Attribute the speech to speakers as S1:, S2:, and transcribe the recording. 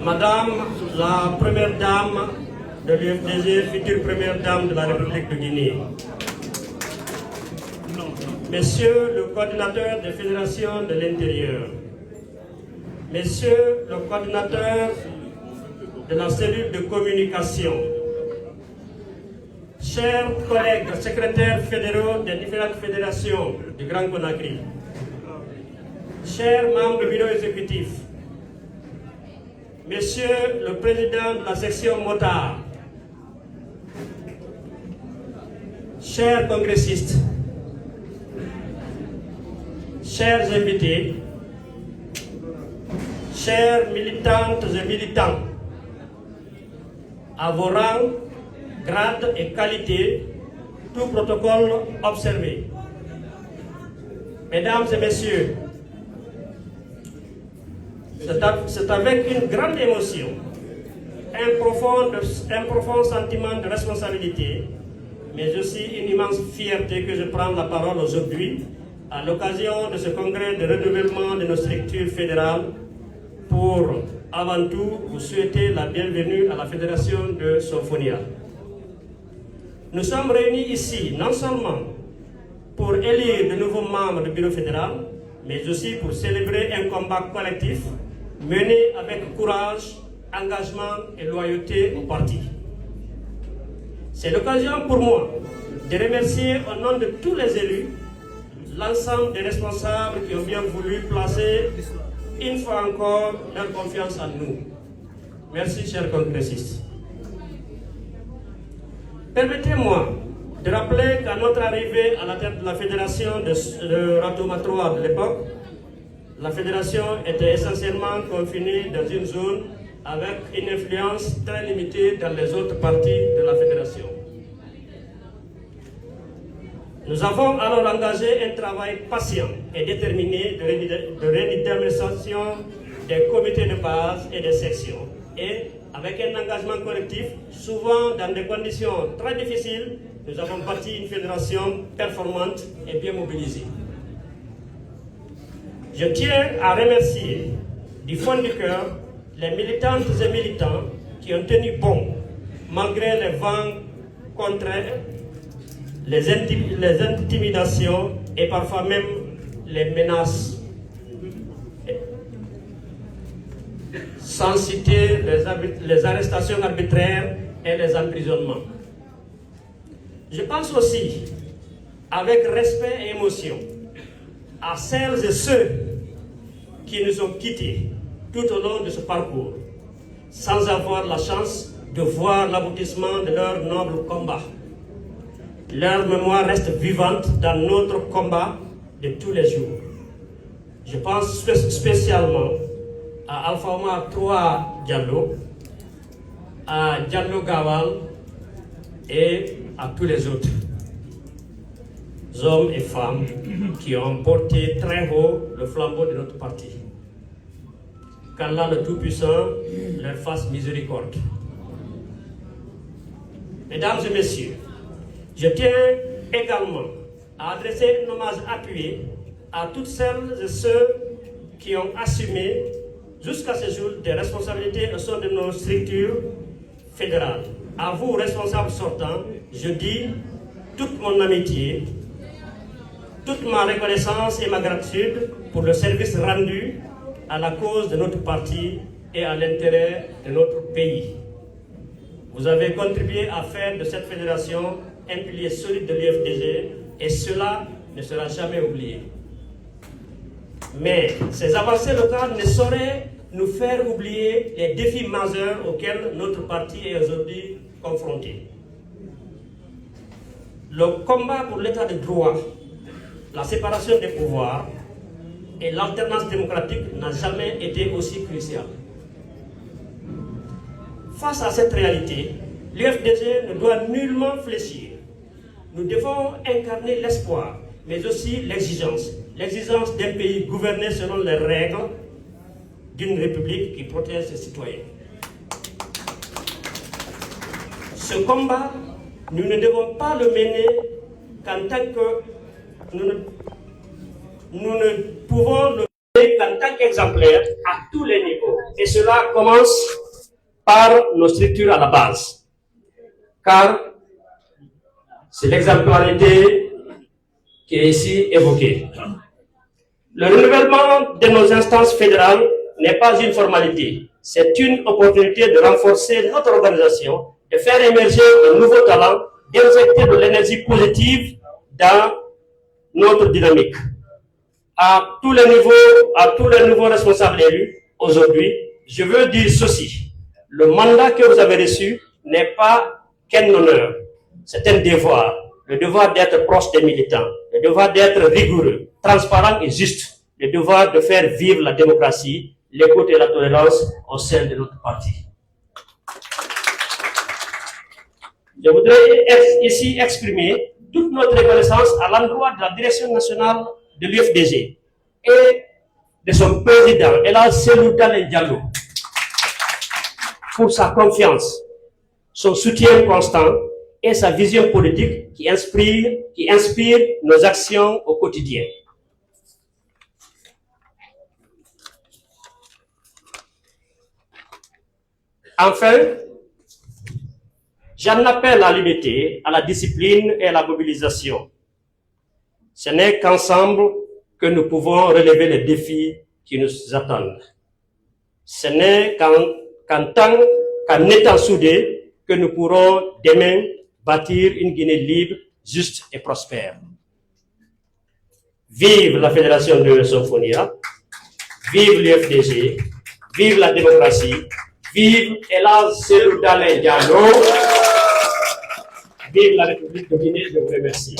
S1: Madame la Première Dame de l'UFDG, future Première Dame de la République de Guinée, Monsieur le coordinateur des fédérations de l'intérieur, Monsieur le coordinateur de la cellule de communication, chers collègues secrétaires fédéraux des différentes fédérations du Grand Conakry, chers membres du bureau exécutif, Monsieur le président de la section motard, chers congressistes, chers invités, chères militantes et militants, à vos rangs, grades et qualités, tout protocole observé. Mesdames et messieurs, c'est avec une grande émotion, un profond sentiment de responsabilité, mais aussi une immense fierté que je prends la parole aujourd'hui à l'occasion de ce congrès de renouvellement de nos structures fédérales pour, avant tout, vous souhaiter la bienvenue à la Fédération de Somphonia. Nous sommes réunis ici non seulement pour élire de nouveaux membres du bureau fédéral, mais aussi pour célébrer un combat collectif mené avec courage, engagement et loyauté au parti. C'est l'occasion pour moi de remercier au nom de tous les élus l'ensemble des responsables qui ont bien voulu placer une fois encore leur confiance en nous. Merci, chers congressistes. Permettez-moi de rappeler qu'à notre arrivée à la tête de la fédération de Ratoma 3 de l'époque, la fédération était essentiellement confinée dans une zone avec une influence très limitée dans les autres parties de la fédération. Nous avons alors engagé un travail patient et déterminé de redynamisation des comités de base et des sections, et avec un engagement collectif, souvent dans des conditions très difficiles, nous avons bâti une fédération performante et bien mobilisée. Je tiens à remercier du fond du cœur les militantes et militants qui ont tenu bon malgré les vents contraires, les intimidations et parfois même les menaces. Sans citer les arrestations arbitraires et les emprisonnements. Je pense aussi, avec respect et émotion, à celles et ceux qui nous ont quittés tout au long de ce parcours, sans avoir la chance de voir l'aboutissement de leur noble combat. Leur mémoire reste vivante dans notre combat de tous les jours. Je pense spécialement à Alpha Omar 3 Diallo, à Diallo Gawal et à tous les autres hommes et femmes qui ont porté très haut le flambeau de notre parti. Qu'Allah le Tout-Puissant leur fasse miséricorde. Mesdames et messieurs, je tiens également à adresser un hommage appuyé à toutes celles et ceux qui ont assumé jusqu'à ce jour des responsabilités au sein de nos structures fédérales. À vous, responsables sortants, je dis toute mon amitié, toute ma reconnaissance et ma gratitude pour le service rendu à la cause de notre parti et à l'intérêt de notre pays. Vous avez contribué à faire de cette fédération un pilier solide de l'UFDG et cela ne sera jamais oublié. Mais ces avancées locales ne sauraient nous faire oublier les défis majeurs auxquels notre parti est aujourd'hui confronté. Le combat pour l'état de droit, la séparation des pouvoirs et l'alternance démocratique n'a jamais été aussi crucial. Face à cette réalité, l'UFDG ne doit nullement fléchir. Nous devons incarner l'espoir, mais aussi l'exigence d'un pays gouverné selon les règles d'une république qui protège ses citoyens. Ce combat, nous ne devons pas le mener qu'en tant que nous ne pouvons le mener qu'en en tant qu'exemplaire à tous les niveaux. Et cela commence par nos structures à la base. Car c'est l'exemplarité qui est ici évoquée. Le renouvellement de nos instances fédérales n'est pas une formalité. C'est une opportunité de renforcer notre organisation, de faire émerger de nouveaux talents, d'injecter de l'énergie positive dans notre dynamique. À tous les nouveaux responsables élus, aujourd'hui, je veux dire ceci. Le mandat que vous avez reçu n'est pas qu'un honneur, c'est un devoir. Le devoir d'être proche des militants, le devoir d'être rigoureux, transparent et juste, le devoir de faire vivre la démocratie, l'écoute et la tolérance au sein de notre parti. Je voudrais ici exprimer toute notre reconnaissance à l'endroit de la direction nationale de l'UFDG et de son président, Elhadji Cellou Dalein Diallo, pour sa confiance, son soutien constant et sa vision politique qui inspire nos actions au quotidien. Enfin, j'en appelle à l'unité, à la discipline et à la mobilisation. Ce n'est qu'ensemble que nous pouvons relever les défis qui nous attendent. Ce n'est qu'en étant soudés que nous pourrons demain bâtir une Guinée libre, juste et prospère. Vive la Fédération de Sophonia, vive l'UFDG, vive la démocratie, vive Elhadji Cellou Dalein Diallo, vive la République de Guinée. Je vous remercie.